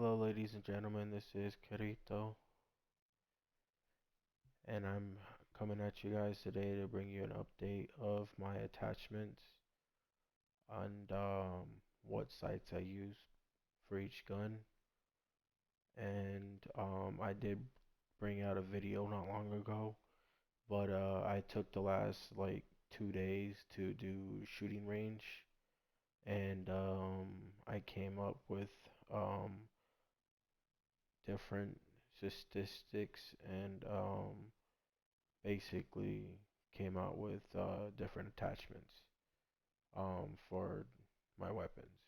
Hello, ladies and gentlemen. This is Carito, and I'm coming at you guys today to bring you an update of my attachments and what sights I use for each gun. And I did bring out a video not long ago, but I took the last like 2 days to do shooting range, and I came up with um, different statistics and basically came out with different attachments for my weapons.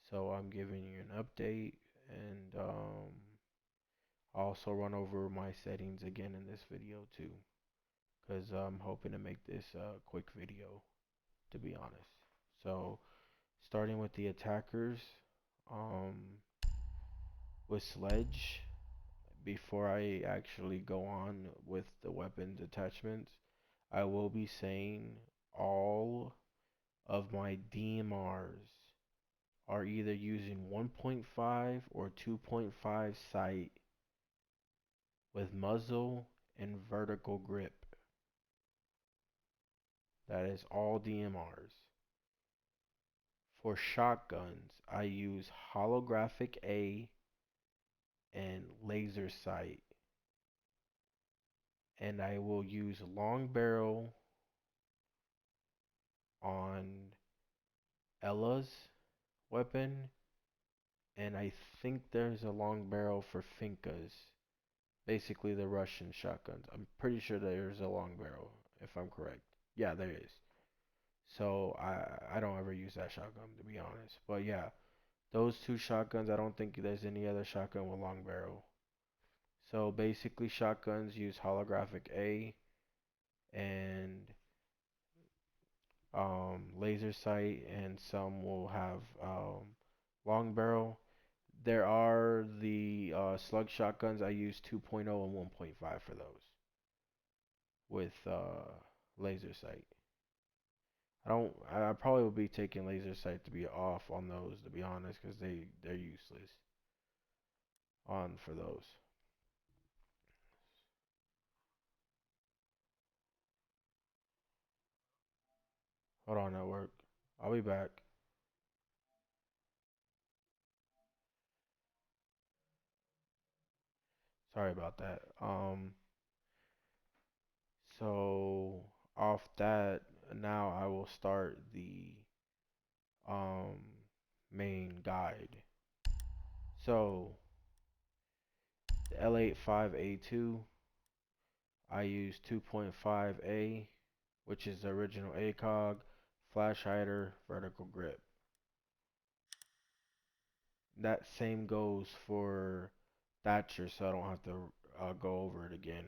So I'm giving you an update and I'll also run over my settings again in this video too, because I'm hoping to make this a quick video, to be honest. So starting with the attackers, um, with Sledge, before I actually go on with the weapons attachments, I will be saying all of my DMRs are either using 1.5 or 2.5 sight with muzzle and vertical grip. That is all DMRs. For shotguns, I use holographic A and laser sight. And I will use long barrel on Ella's weapon, and I think there's a long barrel for Finka's. Basically the Russian shotguns. I'm pretty sure there's a long barrel, if I'm correct. Yeah, there is. So I don't ever use that shotgun, to be honest. But yeah, those two shotguns, I don't think there's any other shotgun with long barrel. So basically shotguns use holographic A and laser sight, and some will have long barrel. There are the slug shotguns. I use 2.0 and 1.5 for those with laser sight. I don't. I probably will be taking laser sight to be off on those, to be honest, because they're useless on for those. Hold on, network. I'll be back. Sorry about that. So off that, now I will start the um main guide. So the L85A2, I use 2.5A, which is the original ACOG, flash hider, vertical grip. That same goes for Thatcher, so I don't have to go over it again.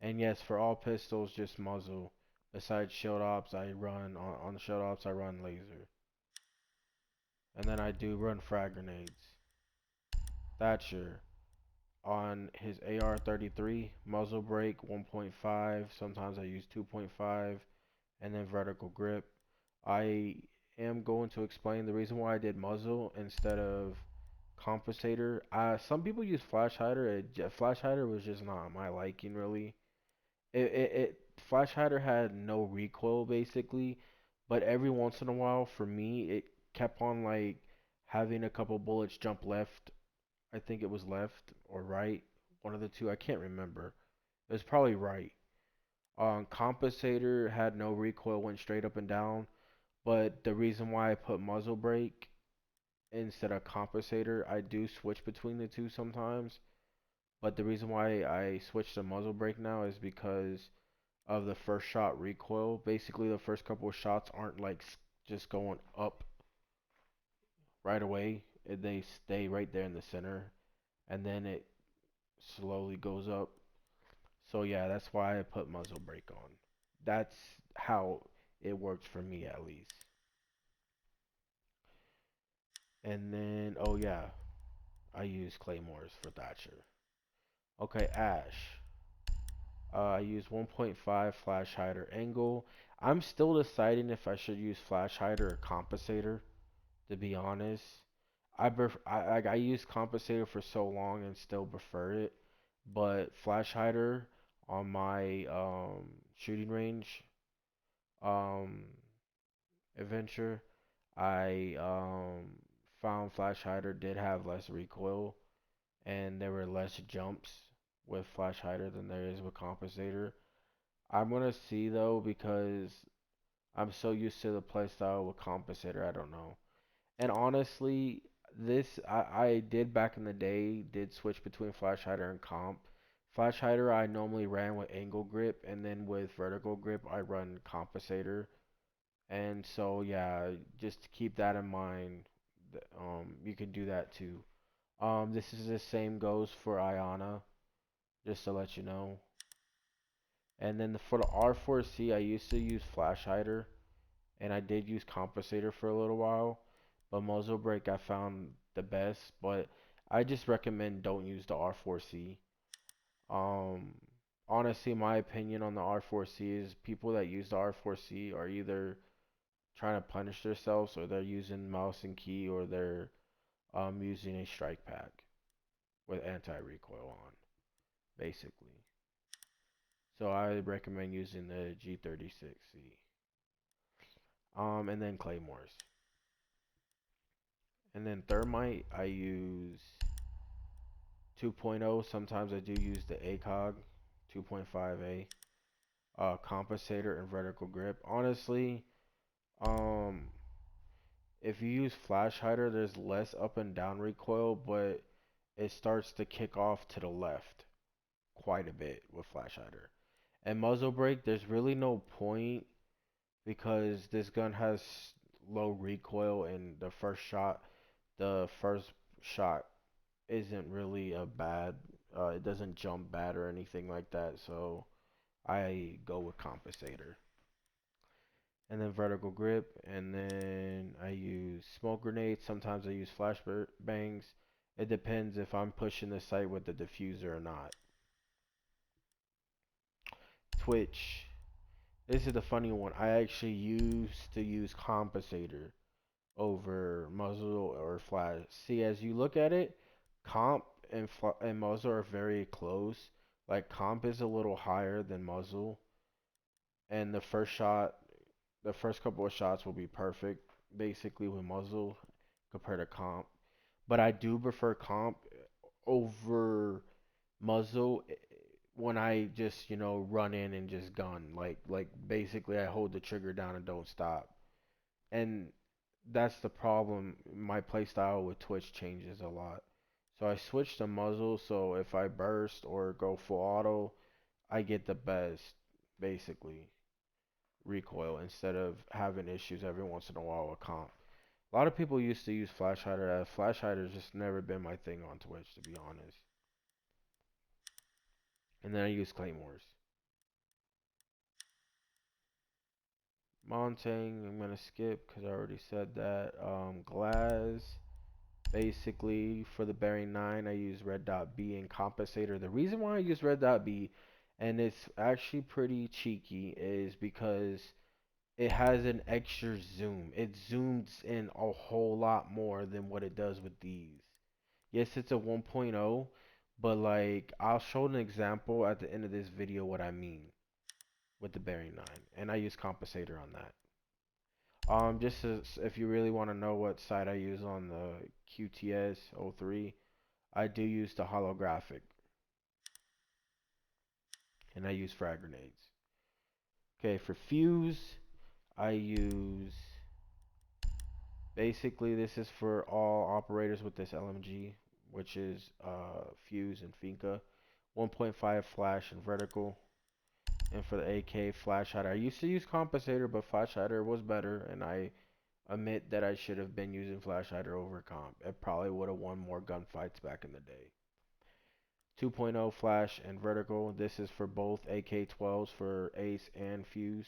And yes, for all pistols, just muzzle. Besides shield ops, I run on the shield ops, I run laser, and then I do run frag grenades. Thatcher on his AR-33, muzzle brake 1.5. Sometimes I use 2.5, and then vertical grip. I am going to explain the reason why I did muzzle instead of compensator. Some people use flash hider. Flash hider was just not my liking, really. Flash hider had no recoil basically, but every once in a while for me it kept on like having a couple bullets jump left. I think it was left or right, one of the two. I can't remember. It was probably right. Compensator had no recoil, went straight up and down. But the reason why I put muzzle brake instead of compensator, I do switch between the two sometimes. But the reason why I switched to muzzle brake now is because of the first shot recoil. Basically, the first couple of shots aren't like just going up right away. They stay right there in the center, and then it slowly goes up. So yeah, that's why I put muzzle brake on. That's how it works for me at least. And then, oh yeah, I use claymores for Thatcher. Okay, Ash. I use 1.5 flash hider angle. I'm still deciding if I should use flash hider or compensator, to be honest. I used Compensator for so long and still prefer it, but Flash Hider on my shooting range um adventure, I found Flash Hider did have less recoil and there were less jumps with Flash Hider than there is with Compensator. I'm gonna see though because I'm so used to the playstyle with Compensator, I don't know. And honestly, I did back in the day did switch between Flash Hider and Comp. Flash Hider I normally ran with angle grip, and then with vertical grip I run Compensator. And so yeah, just to keep that in mind, you can do that too. This is the same goes for Iana, just to let you know. And then for the R4C, I used to use Flash Hider, and I did use Compensator for a little while, but Muzzle Brake I found the best. But I just recommend don't use the R4C. Um, Honestly, my opinion on the R4C is people that use the R4C are either trying to punish themselves, or they're using mouse and key, or they're using a strike pack with anti-recoil on, basically. So I recommend using the G36C. And then Claymores. And then Thermite, I use 2.0. Sometimes I do use the ACOG 2.5A. Compensator and vertical grip. Honestly, um, if you use Flash Hider, there's less up and down recoil, but it starts to kick off to the left quite a bit with Flash Hider. And Muzzle Brake, there's really no point because this gun has low recoil, and the first shot isn't really a bad, it doesn't jump bad or anything like that, so I go with Compensator. And then vertical grip, and then I use smoke grenades. Sometimes I use bangs. It depends if I'm pushing the site with the diffuser or not. Twitch. This is the funny one. I actually used to use Compensator over muzzle or flash. See, as you look at it, comp and muzzle are very close. Like comp is a little higher than muzzle, and the first couple of shots will be perfect, basically with muzzle compared to comp. But I do prefer comp over muzzle when I just run in and just gun like basically I hold the trigger down and don't stop. And that's the problem. My playstyle with Twitch changes a lot. So I switched to muzzle, so if I burst or go full auto, I get the best, basically, recoil instead of having issues every once in a while with comp. A lot of people used to use Flash Hider. Flash Hider's just never been my thing on Twitch, to be honest. And then I use Claymores. Montang, I'm gonna skip because I already said that. Glass. Basically, for the bearing 9, I use red dot B and compensator. The reason why I use red dot B, and it's actually pretty cheeky, is because it has an extra zoom. It zooms in a whole lot more than what it does with these. Yes, it's a 1.0, but like I'll show an example at the end of this video what I mean with the bearing 9, and I use compensator on that. Just as, if you really want to know what side I use on the QTS 03, I do use the holographic, and I use frag grenades. Okay, for fuse, I use, basically this is for all operators with this LMG, which is fuse and Finka. 1.5 flash and vertical. And for the AK, flash hider. I used to use compensator, but flash hider was better, and I admit that I should have been using flash hider over comp. It probably would have won more gunfights back in the day. 2.0 flash and vertical. This is for both AK-12s for ace and fuse.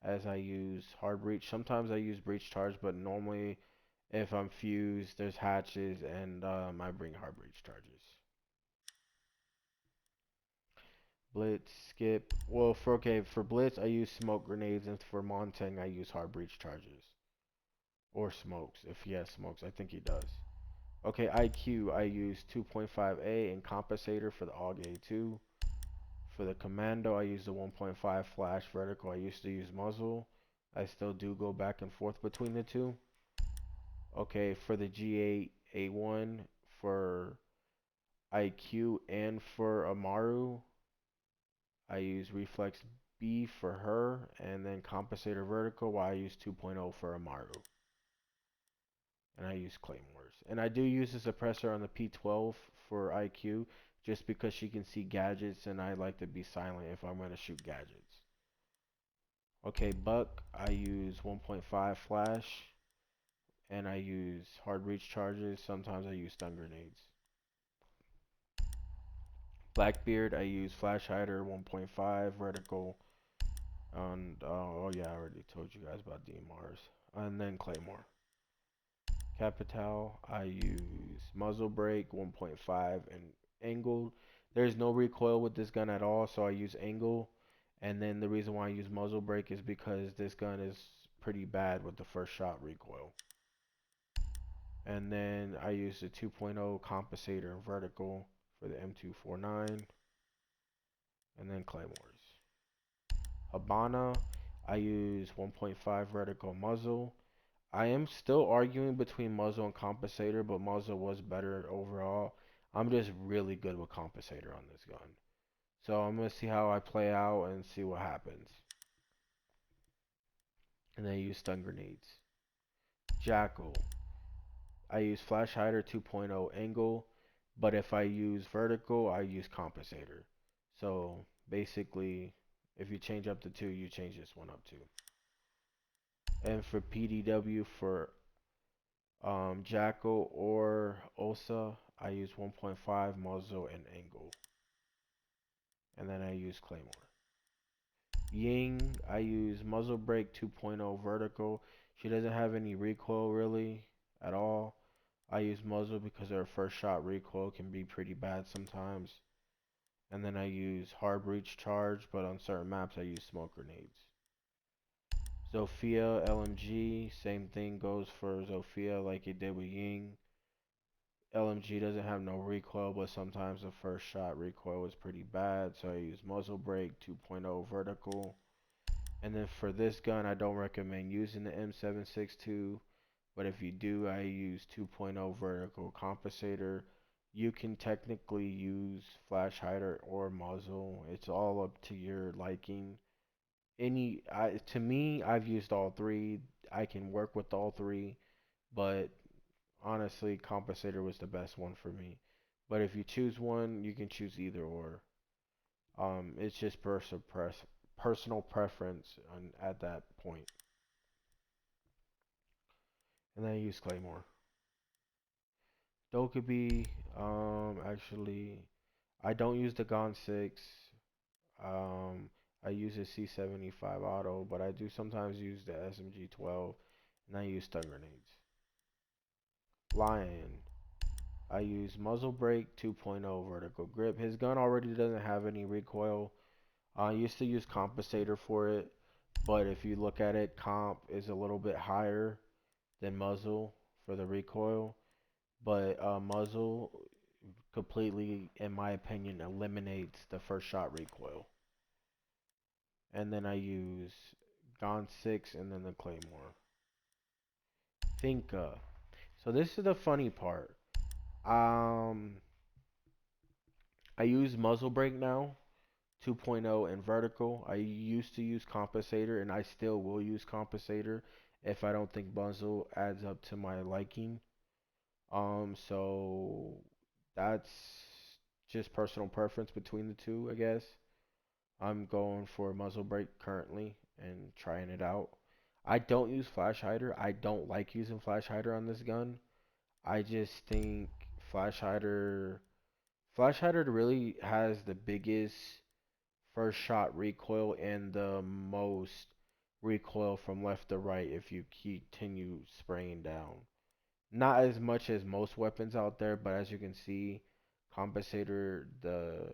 As I use hard breach. Sometimes I use breach charge, but normally if I'm fused, there's hatches, and I bring hard breach charges. Blitz, skip. Well, for Blitz, I use smoke grenades, and for Montang, I use hard breach charges. Or smokes. If he has smokes, I think he does. Okay, IQ, I use 2.5A and Compensator for the AUG A2. For the Commando, I use the 1.5 flash vertical. I used to use muzzle. I still do go back and forth between the two. Okay, for the G8 A1, for IQ and for Amaru, I use Reflex B for her, and then Compensator vertical, while I use 2.0 for Amaru. And I use Claymores. And I do use the suppressor on the P12 for IQ, just because she can see gadgets, and I like to be silent if I'm going to shoot gadgets. Okay, Buck, I use 1.5 flash, and I use hard reach charges. Sometimes I use stun grenades. Blackbeard, I use flash hider 1.5 vertical. And oh yeah, I already told you guys about DMRs. And then Claymore. Capital, I use muzzle brake 1.5 and angled. There's no recoil with this gun at all, so I use angle. And then the reason why I use muzzle brake is because this gun is pretty bad with the first shot recoil. And then I use the 2.0 compensator and vertical for the M249. And then Claymores. Habana, I use 1.5 vertical muzzle. I am still arguing between muzzle and compensator, but muzzle was better overall. I'm just really good with compensator on this gun. So I'm going to see how I play out and see what happens. And then I use stun grenades. Jackal. I use flash hider 2.0 angle, but if I use vertical, I use compensator. So basically, if you change up to 2, you change this one up to. And for PDW, for Jackal or Osa, I use 1.5 muzzle and angle. And then I use Claymore. Ying, I use muzzle brake 2.0 vertical. She doesn't have any recoil really at all. I use muzzle because her first shot recoil can be pretty bad sometimes. And then I use hard breach charge, but on certain maps I use smoke grenades. Sophia Lmg, same thing goes for Sophia like it did with Ying. LMG doesn't have no recoil, but sometimes the first shot recoil is pretty bad, so I use muzzle brake 2.0 vertical. And then for this gun, I don't recommend using the M762, but if you do, I use 2.0 vertical compensator. You can technically use flash hider or muzzle. It's all up to your liking. To me, I've used all three. I can work with all three, but honestly, compensator was the best one for me. But if you choose one, you can choose either or. It's just personal preference at that point. And then I use Claymore. Dokubi, actually, I don't use the Gon 6. Um, I use a C75 auto, but I do sometimes use the SMG 12, and I use stun grenades. Lion, I use muzzle brake 2.0 vertical grip. His gun already doesn't have any recoil. I used to use compensator for it, but if you look at it, comp is a little bit higher than muzzle for the recoil. But muzzle completely, in my opinion, eliminates the first shot recoil. And then I use Gon 6 and then the Claymore. Finka. So this is the funny part. Um, I use muzzle brake now, 2.0 and vertical. I used to use compensator, and I still will use compensator if I don't think muzzle adds up to my liking. So that's just personal preference between the two, I guess. I'm going for muzzle brake currently and trying it out. I don't use flash hider. I don't like using flash hider on this gun. I just think flash hider flash hider really has the biggest first shot recoil and the most recoil from left to right if you continue spraying down. Not as much as most weapons out there, but as you can see, compensator, the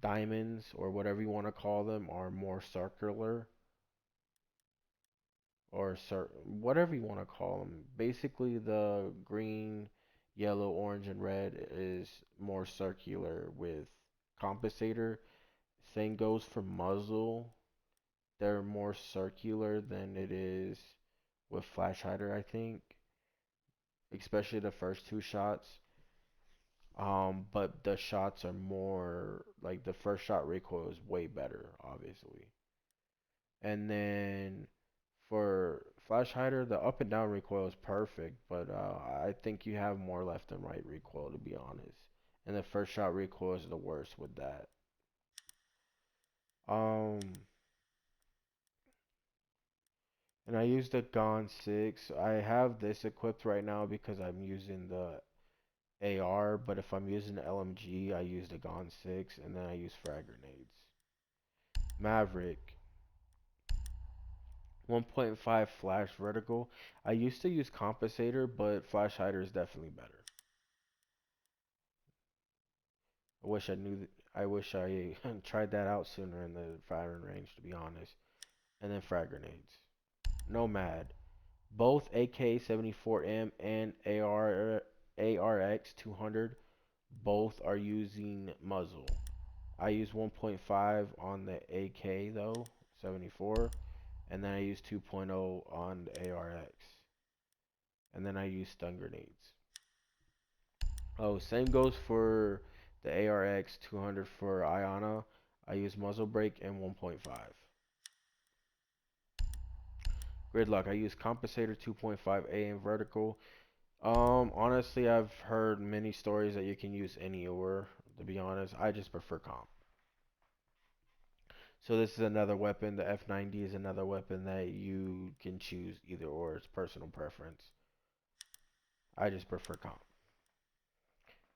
diamonds or whatever you want to call them are more circular or whatever you want to call them. Basically, the green, yellow, orange, and red is more circular with Compensator. Same goes for muzzle. They're more circular than it is with Flash Hider, I think, especially the first two shots. But the shots are more like the first shot recoil is way better, obviously. And then for Flash Hider, the up and down recoil is perfect, but I think you have more left and right recoil to be honest. And the first shot recoil is the worst with that. Um, and I use the Gon 6. I have this equipped right now because I'm using the AR, but if I'm using the LMG, I use the Gon 6 and then I use frag grenades. Maverick, 1.5 flash vertical. I used to use Compensator, but Flash Hider is definitely better. I wish I knew. I wish I tried that out sooner in the firing range, to be honest. And then frag grenades. Nomad, both AK-74M and ARX 200, both are using muzzle. I use 1.5 on the AK though, 74, and then I use 2.0 on the ARX, and then I use stun grenades. Oh, same goes for the ARX 200 for Iana. I use muzzle brake and 1.5. Gridlock, I use Compensator 2.5A in vertical. Honestly, I've heard many stories that you can use any or. To be honest, I just prefer comp. So this is another weapon. The F90 is another weapon that you can choose either or. It's personal preference. I just prefer comp.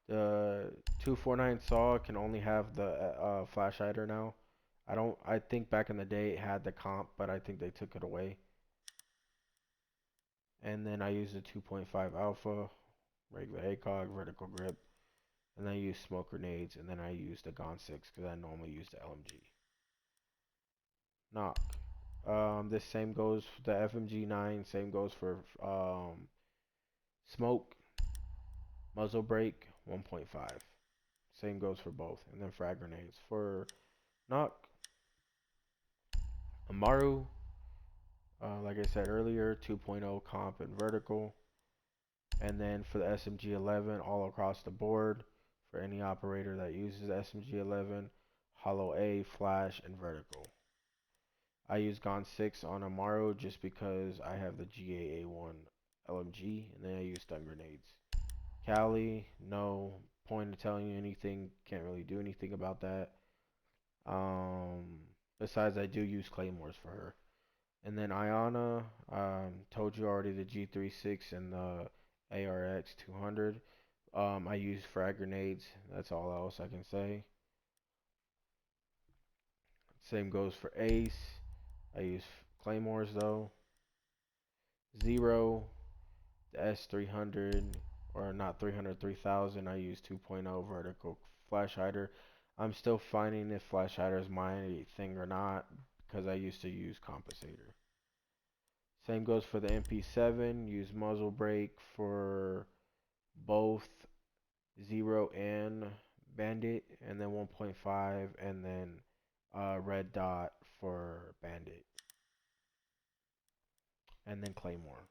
The 249 saw can only have the flash hider now. I don't. I think back in the day it had the comp, but I think they took it away. And then I use the 2.5 alpha, regular ACOG, vertical grip, and then I use smoke grenades, and then I use the Gon 6 because I normally use the LMG. Knock. This same goes for the FMG9. Same goes for smoke, muzzle brake, 1.5. Same goes for both, and then frag grenades for knock. Amaru, like I said earlier, 2.0 comp and vertical. And then for the SMG11, all across the board, for any operator that uses SMG11, hollow A, flash, and vertical. I use Gon 6 on Amaru just because I have the GAA1 LMG, and then I use stun grenades. Callie, no point in telling you anything, can't really do anything about that. Besides, I do use claymores for her. And then Ayana, told you already the G36 and the ARX 200. I use frag grenades. That's all else I can say. Same goes for Ace. I use claymores though. Zero, the S300, or not 300, 3000. I use 2.0 vertical flash hider. I'm still finding if flash hider is my thing or not because I used to use Compensator. Same goes for the MP7. Use muzzle brake for both Zero and Bandit, and then 1.5, and then red dot for Bandit, and then Claymore.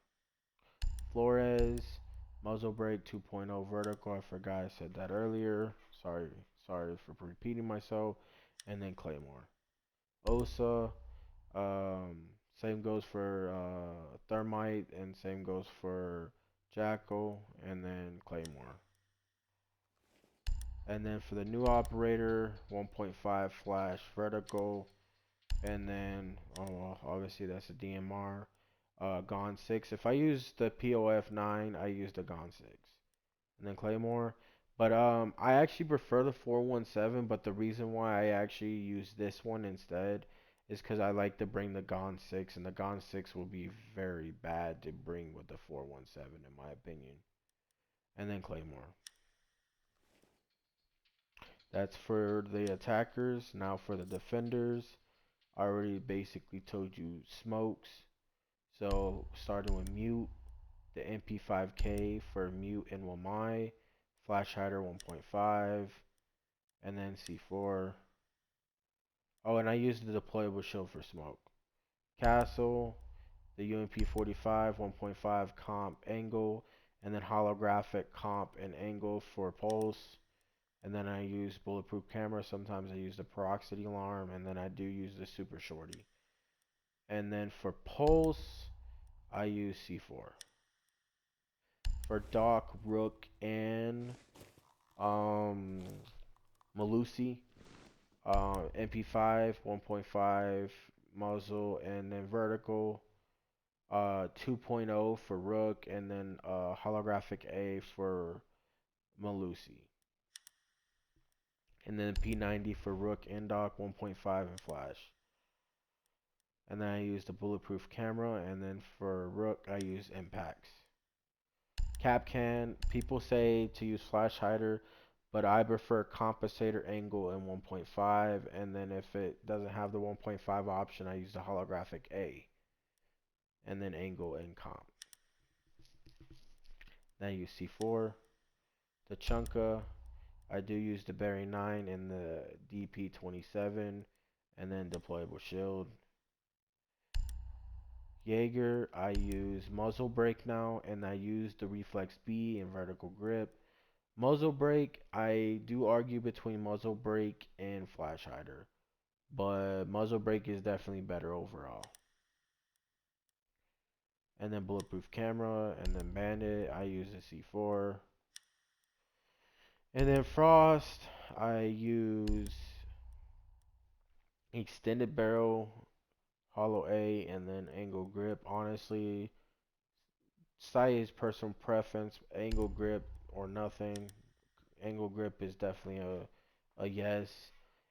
Flores, muzzle brake 2.0 vertical. I forgot I said that earlier. Sorry for repeating myself. And then Claymore. Osa, same goes for Thermite, and same goes for Jackal, and then Claymore. And then for the new operator, 1.5 flash vertical, and then obviously that's a DMR. Gon 6. If I use the POF 9, I use the Gon 6, and then Claymore. But I actually prefer the 417. But the reason why I actually use this one instead is because I like to bring the Gon 6, and the Gon 6 will be very bad to bring with the 417 in my opinion. And then Claymore. That's for the attackers. Now for the defenders, I already basically told you smokes. So starting with mute, the MP5K for mute and Wamai, flash hider 1.5, and then C4. Oh, and I used the deployable shield for smoke. Castle, the UMP45 1.5 comp angle, and then holographic comp and angle for pulse. And then I use bulletproof camera. Sometimes I use the peroxide alarm, and then I do use the super shorty. And then for pulse, I use C4. For Doc, Rook, and Malusi, MP5 1.5 muzzle, and then vertical 2.0 for Rook, and then holographic A for Malusi. And then P90 for Rook and Doc 1.5 and flash. And then I use the bulletproof camera, and then for Rook I use impacts. Capcan, people say to use flash hider, but I prefer compensator angle and 1.5, and then if it doesn't have the 1.5 option, I use the holographic A, and then angle and comp. Then I use C4. The Chunka, I do use the Berry 9 and the DP27, and then deployable shield. Jaeger, I use muzzle brake now, and I use the reflex B and vertical grip. Muzzle brake, I do argue between muzzle brake and flash hider, but muzzle brake is definitely better overall. And then bulletproof camera, and then bandit, I use the C4. And then frost, I use extended barrel, hollow A, and then angle grip. Honestly, sight is personal preference. Angle grip or nothing. Angle grip is definitely a yes.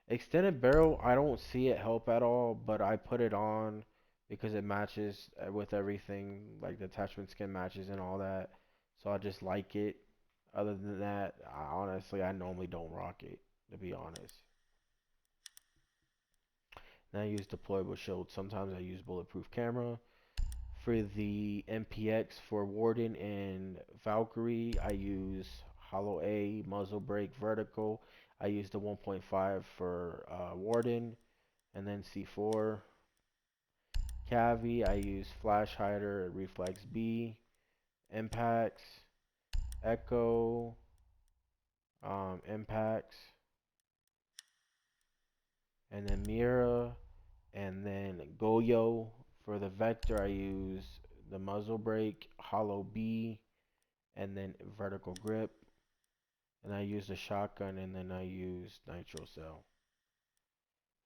Extended barrel, I don't see it help at all, but I put it on because it matches with everything, like the attachment skin matches and all that. So I just like it. Other than that, honestly, I normally don't rock it, to be honest. And I use deployable shield. Sometimes I use bulletproof camera. For the MPX for Warden and Valkyrie, I use hollow A, muzzle brake, vertical. I use the 1.5 for Warden, and then C4. Cavi, I use flash hider, reflex B, impacts, echo, impacts, and then Mira, and then Goyo. For the Vector, I use the muzzle brake, hollow B, and then vertical grip. And I use the shotgun, and then I use nitro cell.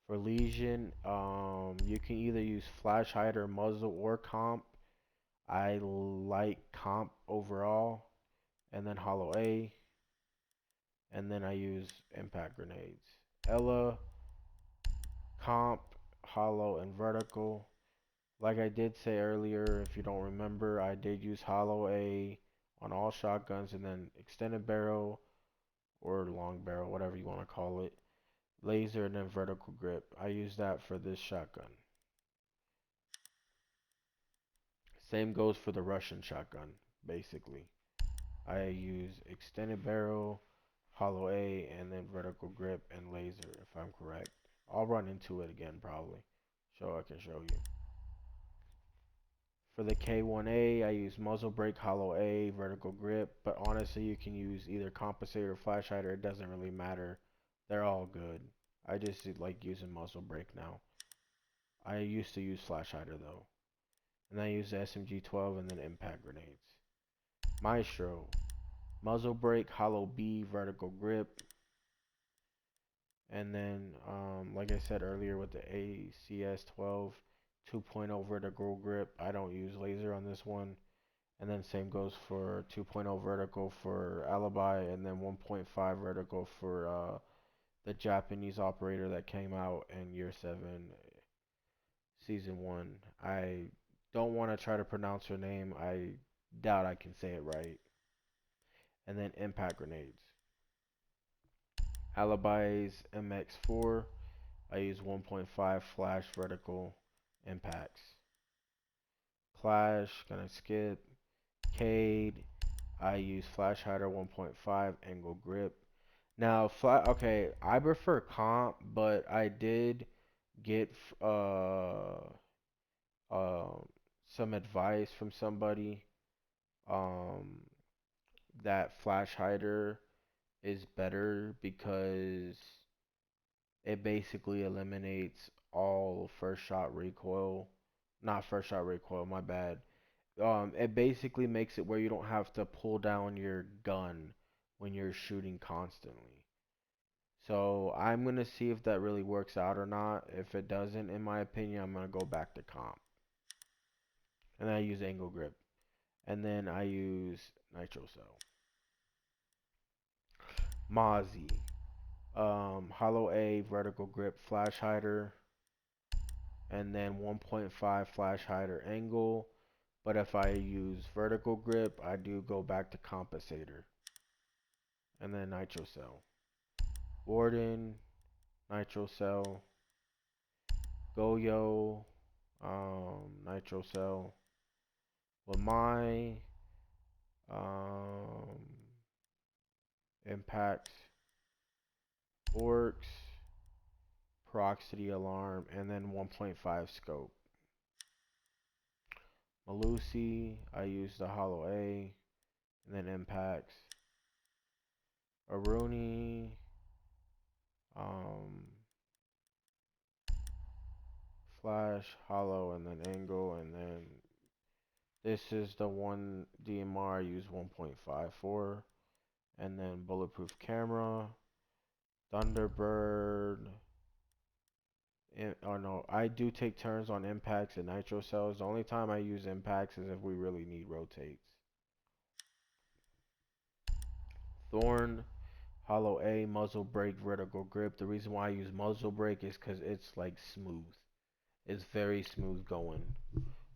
For Legion, you can either use flash hider, muzzle, or comp. I like comp overall, and then hollow A, and then I use impact grenades. Ella, comp, hollow, and vertical. Like I did say earlier, if you don't remember, I did use hollow A on all shotguns, and then extended barrel or long barrel, whatever you want to call it. Laser and then vertical grip. I use that for this shotgun. Same goes for the Russian shotgun, basically. I use extended barrel, hollow A, and then vertical grip and laser, if I'm correct. I'll run into it again probably, so I can show you. For the K1A, I use muzzle brake, hollow A, vertical grip, but honestly, you can use either compensator or flash hider. It doesn't really matter. They're all good. I just like using muzzle brake now. I used to use flash hider though. And I use the SMG-12 and then impact grenades. Maestro, muzzle brake, hollow B, vertical grip. And then, like I said earlier with the ACS-12 2.0 vertical grip, I don't use laser on this one. And then same goes for 2.0 vertical for Alibi, and then 1.5 vertical for the Japanese operator that came out in year 7, season 1. I don't want to try to pronounce her name. I doubt I can say it right. And then impact grenades. Alibi's MX4. I use 1.5 flash vertical impacts. Flash, gonna skip. Cade, I use flash hider 1.5 angle grip. Now, okay, I prefer comp, but I did get uh some advice from somebody um that flash hider is better because it basically eliminates all first shot recoil. Not first shot recoil, my bad. It basically makes it where you don't have to pull down your gun when you're shooting constantly. So I'm gonna see if that really works out or not. If it doesn't, in my opinion, I'm gonna go back to comp. And then I use angle grip. And then I use nitro cell. Mozzie. Hollow A vertical grip flash hider. And then 1.5 flash hider angle. But if I use vertical grip, I do go back to compensator. And then nitro cell. Warden, nitro cell. Goyo, nitro cell. Lamai, um, impact, orcs, peroxidity alarm, and then 1.5 scope. Malusi, I use the hollow A, and then impacts. Aruni, um, flash, hollow, and then angle, and then this is the one DMR I use 1.5 for, and then bulletproof camera, Thunderbird. Oh no, I do take turns on impacts and nitro cells. The only time I use impacts is if we really need rotates. Thorn, hollow A, muzzle brake, vertical grip. The reason why I use muzzle brake is because it's like smooth. It's very smooth going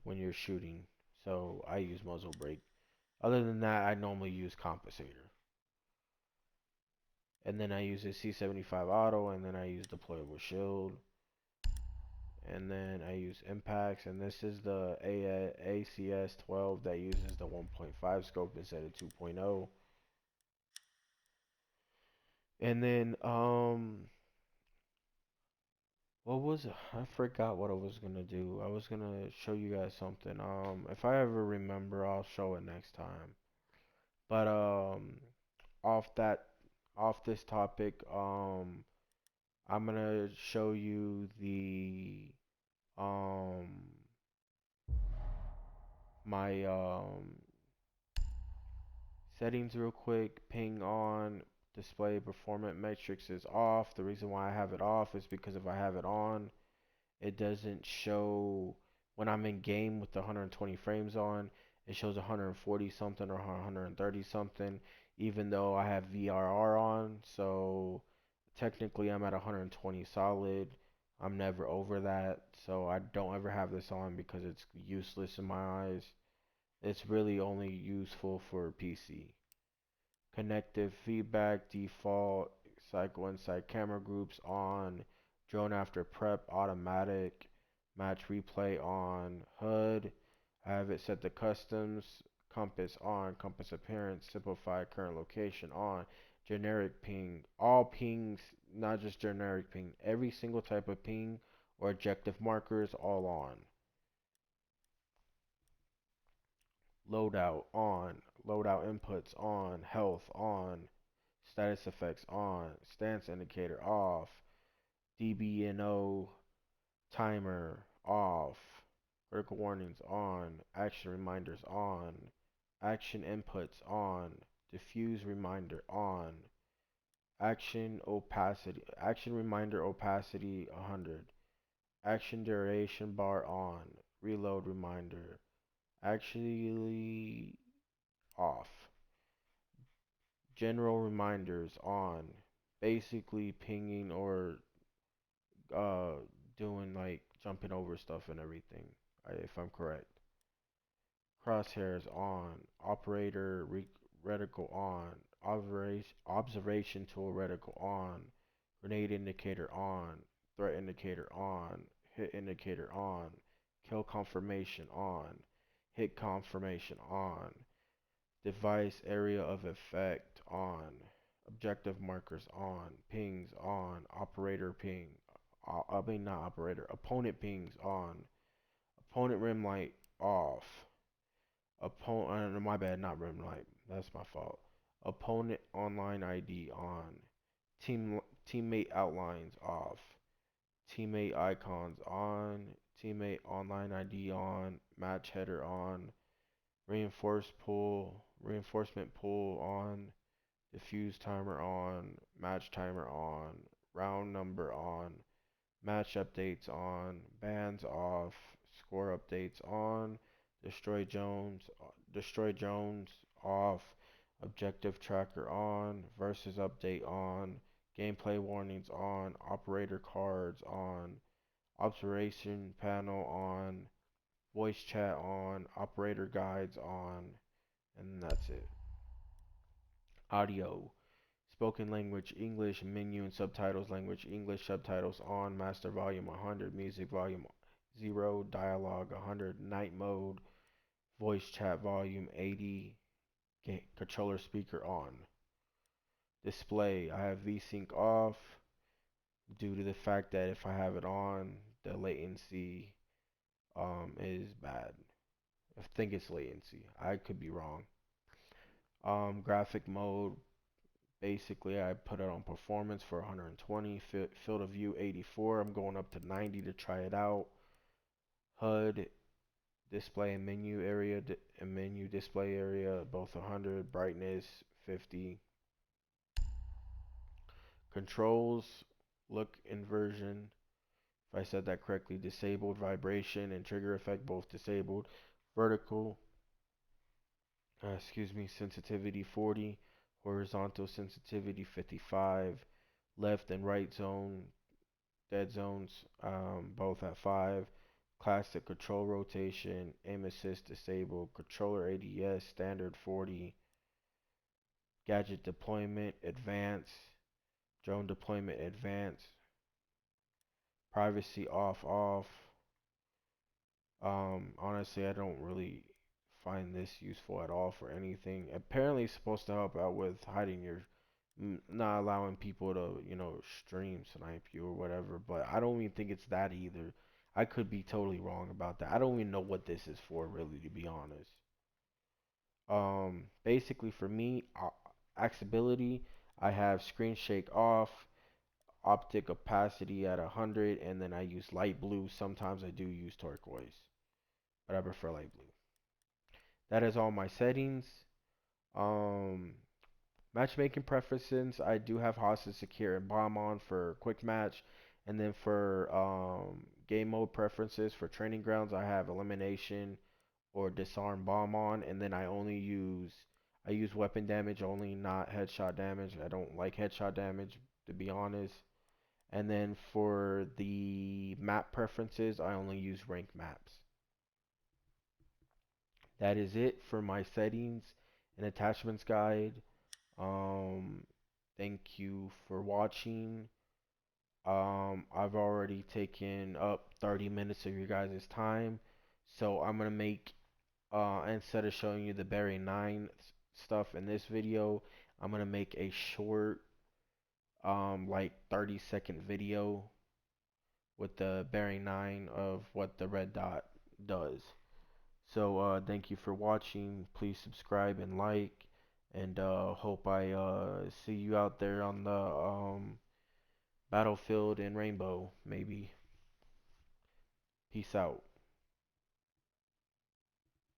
when you're shooting. So I use muzzle brake. Other than that, I normally use compensator. And then I use a C75 auto, and then I use deployable shield. And then I use impacts, and this is the ACS 12 that uses the 1.5 scope instead of 2.0. And then what was it? I forgot what I was gonna do. I was gonna show you guys something. If I ever remember, I'll show it next time. But off that off this topic, I'm gonna show you the um my settings real quick. Ping on, display performance metrics is off. The reason why I have it off is because if I have it on, it doesn't show when I'm in game with the 120 frames on. It shows 140 something or 130 something, even though I have VRR on. So technically, I'm at 120 solid. I'm never over that, so I don't ever have this on because it's useless in my eyes. It's really only useful for PC. Connective feedback, default, cycle inside camera groups on, drone after prep, automatic, match replay on, HUD. I have it set to customs, compass on, compass appearance, simplify current location on, generic ping, all pings, not just generic ping, every single type of ping or objective markers all on. Loadout on, loadout inputs on, health on, status effects on, stance indicator off, DBNO timer off, critical warnings on, action reminders on, action inputs on, diffuse reminder on, action reminder opacity 100, action duration bar on, reload reminder, actually off. General reminders on. Basically pinging or uh doing like jumping over stuff and everything, if I'm correct. Crosshairs on. Operator reticle on. Observation tool reticle on. Grenade indicator on. Threat indicator on. Hit indicator on. Kill confirmation on. hit confirmation on, device area of effect on, objective markers on, pings on, operator ping, not operator, opponent pings on, opponent rim light off, opponent, my bad, not rim light, that's my fault. Opponent online ID on, teammate outlines off, teammate icons on, teammate online ID on, match header on, reinforcement pull on, diffuse timer on, match timer on, round number on, match updates on, bans off, score updates on, destroy Jones off, objective tracker on, versus update on, gameplay warnings on, operator cards on, observation panel on, voice chat on, operator guides on, and that's it. Audio. Spoken language English, menu and subtitles language English, subtitles on, master volume 100, music volume 0, dialogue 100, night mode, voice chat volume 80, controller speaker on. Display, I have VSync off due to the fact that if I have it on, the latency is bad. I think it's latency. I could be wrong. Graphic mode, basically I put it on performance for 120, field of view 84. I'm going up to 90 to try it out. HUD, display and menu area, and menu display area, both 100. Brightness 50. Controls, look inversion, if I said that correctly, disabled. Vibration and trigger effect, both disabled. Vertical, sensitivity 40, horizontal sensitivity 55, left and right zone, dead zones, both at 5, classic control rotation, aim assist disabled, controller ADS standard 40, gadget deployment advanced, drone deployment advanced, privacy off. Honestly, I don't really find this useful at all for anything. Apparently, it's supposed to help out with hiding your, not allowing people to, stream snipe you or whatever. But I don't even think it's that either. I could be totally wrong about that. I don't even know what this is for, really, to be honest. Basically for me, accessibility, I have screen shake off, optic opacity at 100, and then I use light blue. Sometimes I do use turquoise, but I prefer light blue. That is all my settings. Um, Matchmaking preferences, I do have hostage, secure, and bomb on for quick match, and then for game mode preferences for training grounds, I have elimination or disarm bomb on, and then I use weapon damage only, not headshot damage. I don't like headshot damage, to be honest. And then for the map preferences, I only use ranked maps. That is it for my settings and attachments guide. Um, Thank you for watching. I've already taken up 30 minutes of your guys' time, so I'm gonna make instead of showing you the Barry 9 stuff in this video, I'm gonna make a short like 30-second video with the bearing 9 of what the red dot does. So thank you for watching. Please subscribe and like, and hope I see you out there on the battlefield in Rainbow, maybe. Peace out.